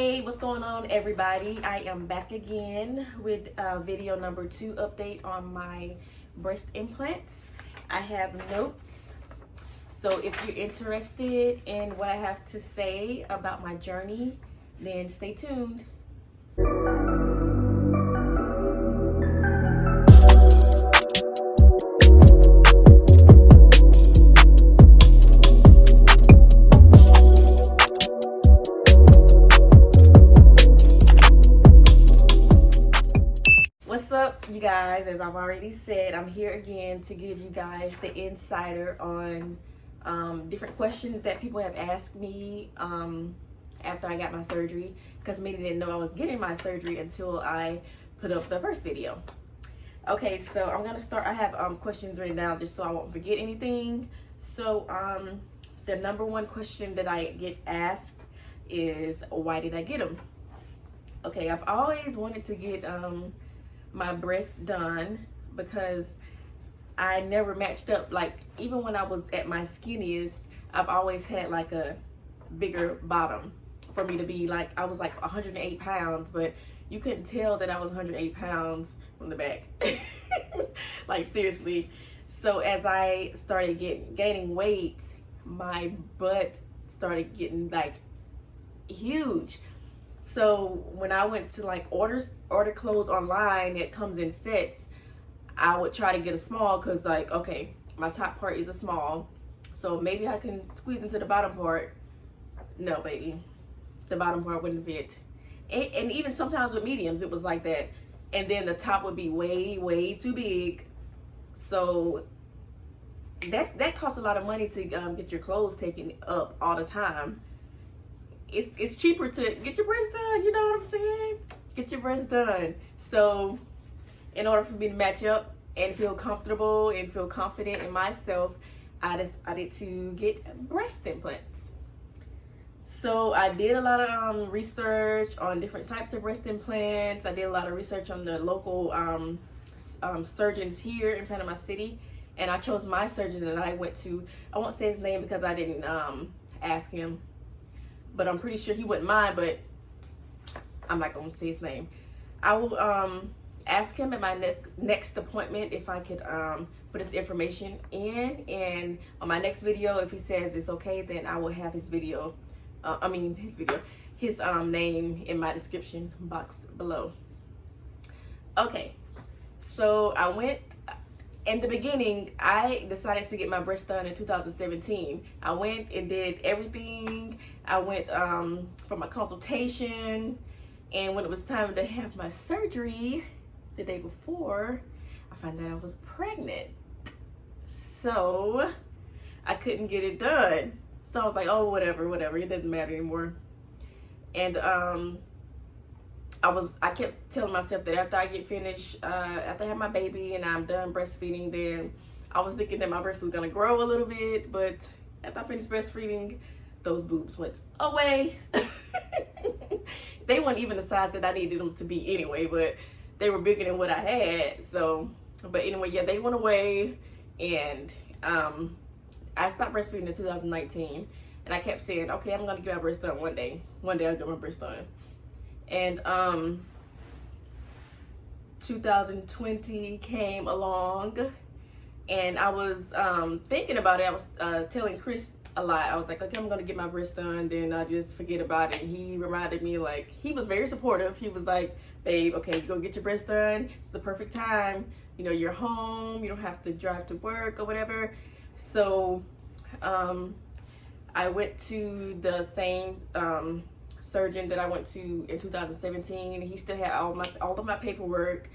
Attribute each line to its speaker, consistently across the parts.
Speaker 1: Hey, what's going on, everybody? I am back again with video number 2 update on my breast implants. I have notes, so if you're interested in what I have to say about my journey, then stay tuned. What's up, you guys? As I've already said, I'm here again to give you guys the insider on different questions that people have asked me after I got my surgery, because many didn't know I was getting my surgery until I put up the first video. Okay, so I'm gonna start. I have questions written down just so I won't forget anything. So the number one question that I get asked is, why did I get them? Okay, I've always wanted to get my breasts done because I never matched up. Like, even when I was at my skinniest, I've always had like a bigger bottom for me to be like, I was like 108 pounds, but you couldn't tell that I was 108 pounds from the back. Like, seriously. So as I started gaining weight, my butt started getting like huge. So when I went to like order clothes online, it comes in sets. I would try to get a small because, like, okay, my top part is a small, so maybe I can squeeze into the bottom part. No, baby, the bottom part wouldn't fit. And even sometimes with mediums, it was like that. And then the top would be way too big. So that costs a lot of money to get your clothes taken up all the time. It's cheaper to get your breasts done, you know what I'm saying? Get your breasts done. So in order for me to match up and feel comfortable and feel confident in myself, I decided to get breast implants. So I did a lot of research on different types of breast implants. I did a lot of research on the local surgeons here in Panama City, and I chose my surgeon that I went to. I won't say his name because I didn't ask him, but I'm pretty sure he wouldn't mind, but I'm not going to say his name. I will ask him at my next appointment if I could put his information in, and on my next video, if he says it's okay, then I will have his video, his name in my description box below. Okay, so I went. In the beginning, I decided to get my breast done in 2017. I went and did everything. I went for my consultation, and when it was time to have my surgery the day before, I found out I was pregnant. So I couldn't get it done. So I was like, oh, whatever, it doesn't matter anymore. And I kept telling myself that after I get finished, after I have my baby and I'm done breastfeeding, then I was thinking that my breast was gonna grow a little bit, but after I finished breastfeeding, those boobs went away. They weren't even the size that I needed them to be anyway, but they were bigger than what I had. So, but anyway, yeah, they went away, and I stopped breastfeeding in 2019, and I kept saying, okay, I'm gonna get my breast done one day. One day I'll get my breast done. And 2020 came along, and I was thinking about it. I was telling Chris a lot. I was like, okay, I'm gonna get my breast done, then I just forget about it. And he reminded me, like, he was very supportive. He was like, babe, okay, you go get your breast done. It's the perfect time. You know, you're home. You don't have to drive to work or whatever. So I went to the same surgeon that I went to in 2017. He still had all of my paperwork,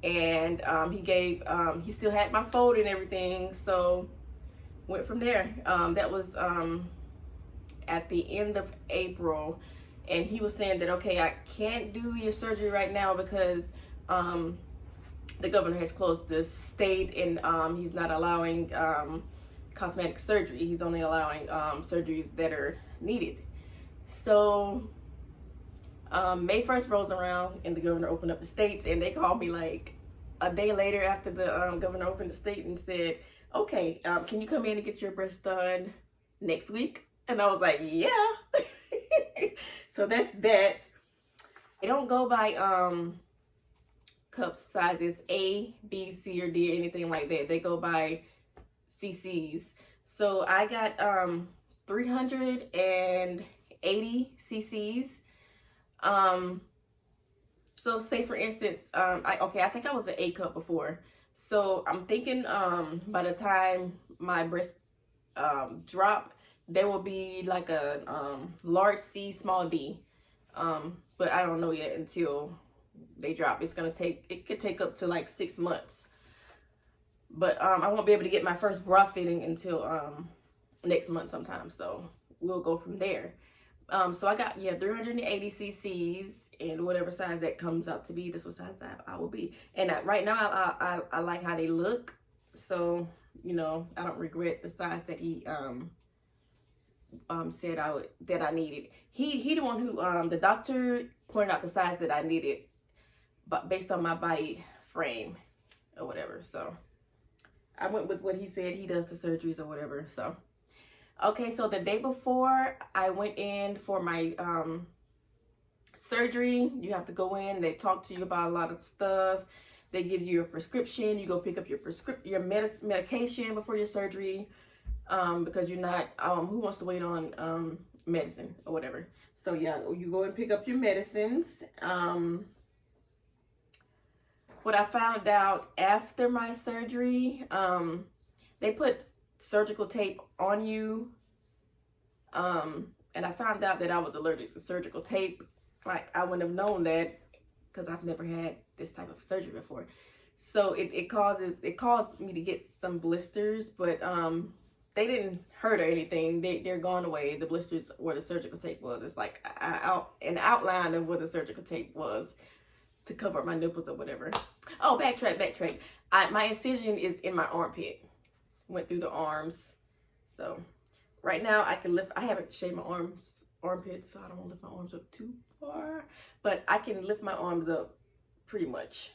Speaker 1: and he still had my folder and everything. So went from there. That was at the end of April, and he was saying that, okay, I can't do your surgery right now because the governor has closed the state, and he's not allowing cosmetic surgery. He's only allowing surgeries that are needed. So May 1st rolls around, and the governor opened up the states, and they called me like a day later after the governor opened the state and said, okay, can you come in and get your breast done next week? And I was like, yeah. So that's that. I don't go by cup sizes A, B, C, or D, or anything like that. They go by cc's. So I got 380 cc's. So say for instance, I think I was an A cup before. So I'm thinking by the time my breast drop, there will be like a large C, small D. But I don't know yet until they drop. It could take up to like 6 months. But I won't be able to get my first bra fitting until next month sometime. So we'll go from there. So I got 380 cc's, and whatever size that comes out to be, this what size I will be. And right now I like how they look. So I don't regret the size that he said that I needed. He the one who the doctor pointed out the size that I needed, but based on my body frame or whatever. So I went with what he said. He does the surgeries or whatever. So okay, so the day before I went in for my surgery, you have to go in. They talk to you about a lot of stuff. They give you a prescription. You go pick up your medication before your surgery, because you're not who wants to wait on medicine or whatever. So yeah, you go and pick up your medicines. What I found out after my surgery, they put surgical tape on you, and I found out that I was allergic to surgical tape. Like, I wouldn't have known that because I've never had this type of surgery before. So it caused me to get some blisters, but they didn't hurt or anything. They're gone away. The blisters where the surgical tape was. It's like an outline of what the surgical tape was to cover up my nipples or whatever. Oh, backtrack. My incision is in my armpit. Went through the arms. So right now I can lift. I haven't shaved my armpits, so I don't want to lift my arms up too far. But I can lift my arms up pretty much.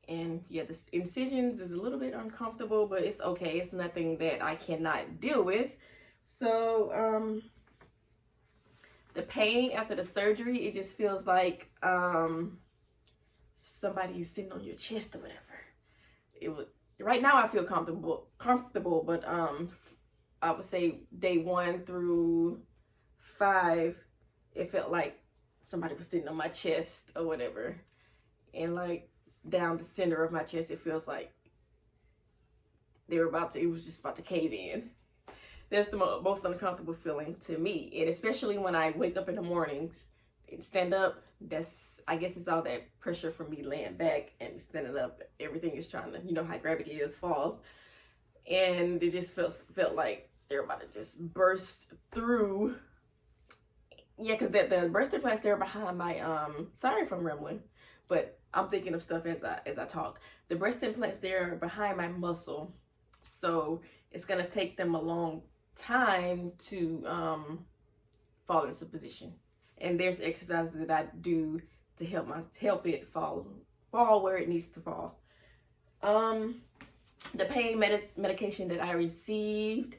Speaker 1: And yeah, the incisions is a little bit uncomfortable, but it's okay. It's nothing that I cannot deal with. So the pain after the surgery, it just feels like somebody's sitting on your chest or whatever. It was right now I feel comfortable, but I would say day 1 through 5, it felt like somebody was sitting on my chest or whatever, and like down the center of my chest, it feels like it was just about to cave in. That's the most uncomfortable feeling to me, and especially when I wake up in the mornings and stand up. I guess it's all that pressure from me laying back and standing up. Everything is trying to, how gravity is, falls, and it just felt like they're about to just burst through. Yeah, because the breast implants, they're behind my sorry if I'm rambling, but I'm thinking of stuff as I talk. The breast implants, they're behind my muscle, so it's gonna take them a long time to fall into position. And there's exercises that I do to help it fall where it needs to fall. The pain medication that I received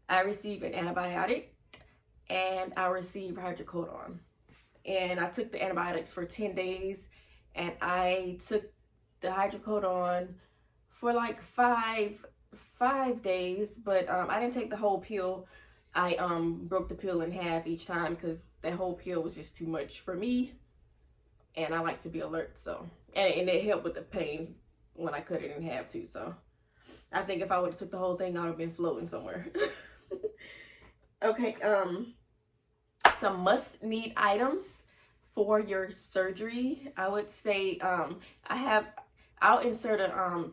Speaker 1: an antibiotic, and I received hydrocodone. And I took the antibiotics for 10 days, and I took the hydrocodone for like five days, but I didn't take the whole pill. I broke the pill in half each time because that whole pill was just too much for me, and I like to be alert. So and it helped with the pain when I cut it in half too. So I think if I would have took the whole thing, I would have been floating somewhere. Okay, some must-need items for your surgery. I would say I'll insert a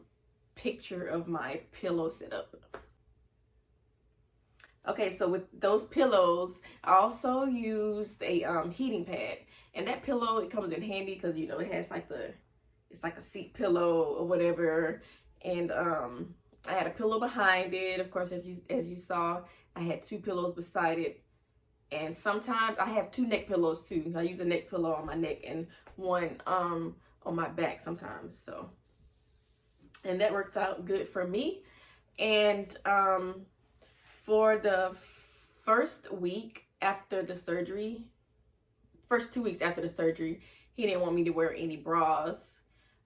Speaker 1: picture of my pillow setup. Okay, so with those pillows, I also used a heating pad, and that pillow, it comes in handy because it has it's like a seat pillow or whatever, and I had a pillow behind it. Of course, as you saw, I had 2 pillows beside it. And sometimes I have 2 neck pillows too. I use a neck pillow on my neck and one on my back sometimes. So, and that works out good for me. And for the first week after the surgery, first 2 weeks after the surgery, he didn't want me to wear any bras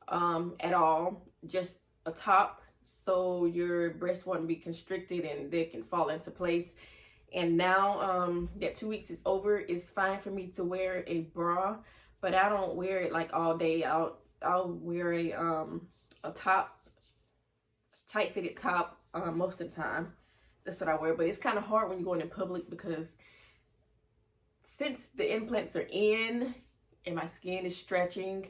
Speaker 1: at all, just a top, so your breasts won't be constricted and they can fall into place. And now that 2 weeks is over, it's fine for me to wear a bra, but I don't wear it like all day. I'll wear a top, tight fitted top most of the time. That's what I wear. But it's kind of hard when you're going in public, because since the implants are in and my skin is stretching,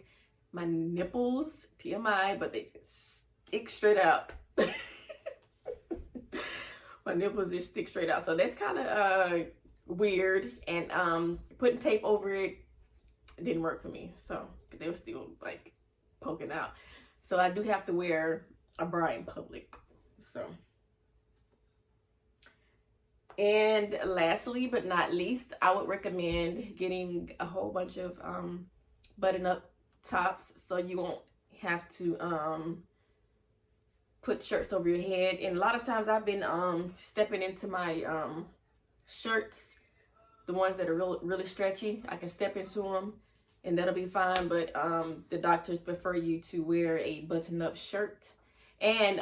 Speaker 1: my nipples, TMI, but they just stick straight out. My nipples just stick straight out, so that's kind of weird. And putting tape over it didn't work for me, so they were still like poking out. So I do have to wear a bra in public. So, and lastly but not least, I would recommend getting a whole bunch of button up tops, so you won't have to put shirts over your head. And a lot of times I've been stepping into my shirts, the ones that are really stretchy. I can step into them and that'll be fine, but the doctors prefer you to wear a button-up shirt. And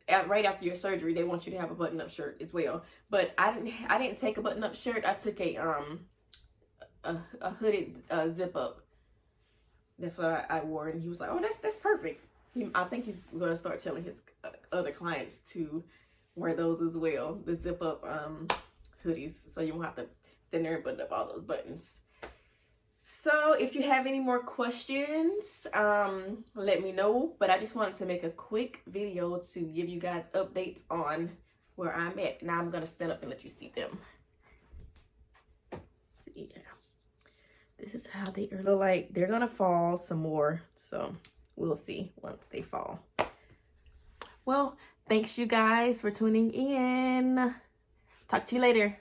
Speaker 1: right after your surgery, they want you to have a button-up shirt as well. But I didn't take a button-up shirt. I took a hooded zip-up. That's what I wore, and he was like, "Oh, that's perfect." I think he's gonna start telling his other clients to wear those as well, the zip-up hoodies, so you won't have to stand there and button up all those buttons. So if you have any more questions, let me know. But I just wanted to make a quick video to give you guys updates on where I'm at. Now I'm gonna stand up and let you see them. See, this is how they look like. They're gonna fall some more, so we'll see once they fall. Well, thanks you guys for tuning in. Talk to you later.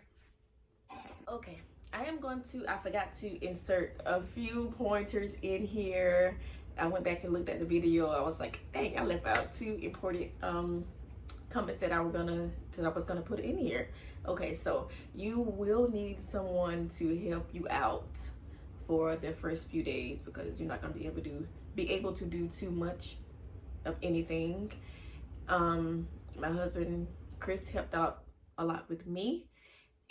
Speaker 1: Okay. I forgot to insert a few pointers in here. I went back and looked at the video. I was like, dang, I left out 2 important comments that I was gonna put in here. Okay, so you will need someone to help you out for the first few days, because you're not gonna be able to do too much of anything. My husband Chris helped out a lot with me.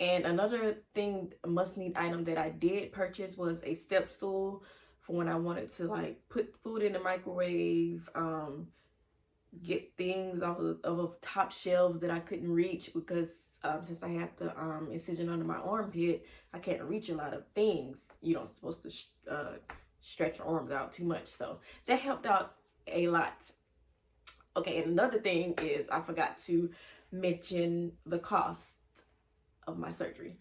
Speaker 1: And another thing, a must-need item that I did purchase was a step stool for when I wanted to like put food in the microwave, get things off of top shelves that I couldn't reach, because since I have the incision under my armpit, I can't reach a lot of things. You don't supposed to stretch your arms out too much, so that helped out a lot. Okay, and another thing is I forgot to mention the cost of my surgery.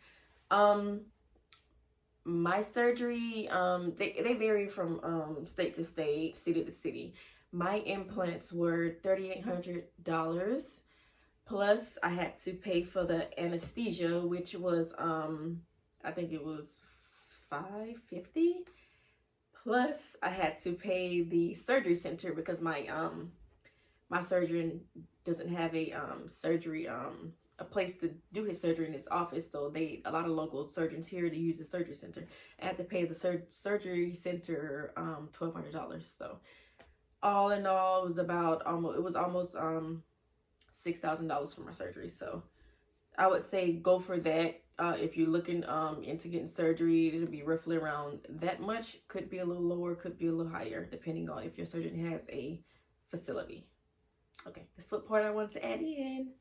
Speaker 1: My surgery, they vary from state to state, city to city. My implants were $3,800, plus I had to pay for the anesthesia, which was I think it was $550. Plus I had to pay the surgery center, because my surgeon doesn't have a a place to do his surgery in his office, so a lot of local surgeons here to use the surgery center. I had to pay the surgery center $1,200. So all in all, it was almost $6,000 for my surgery. So I would say go for that. If you're looking into getting surgery, it'll be roughly around that much. Could be a little lower, could be a little higher, depending on if your surgeon has a facility. Okay, that's what part I wanted to add in.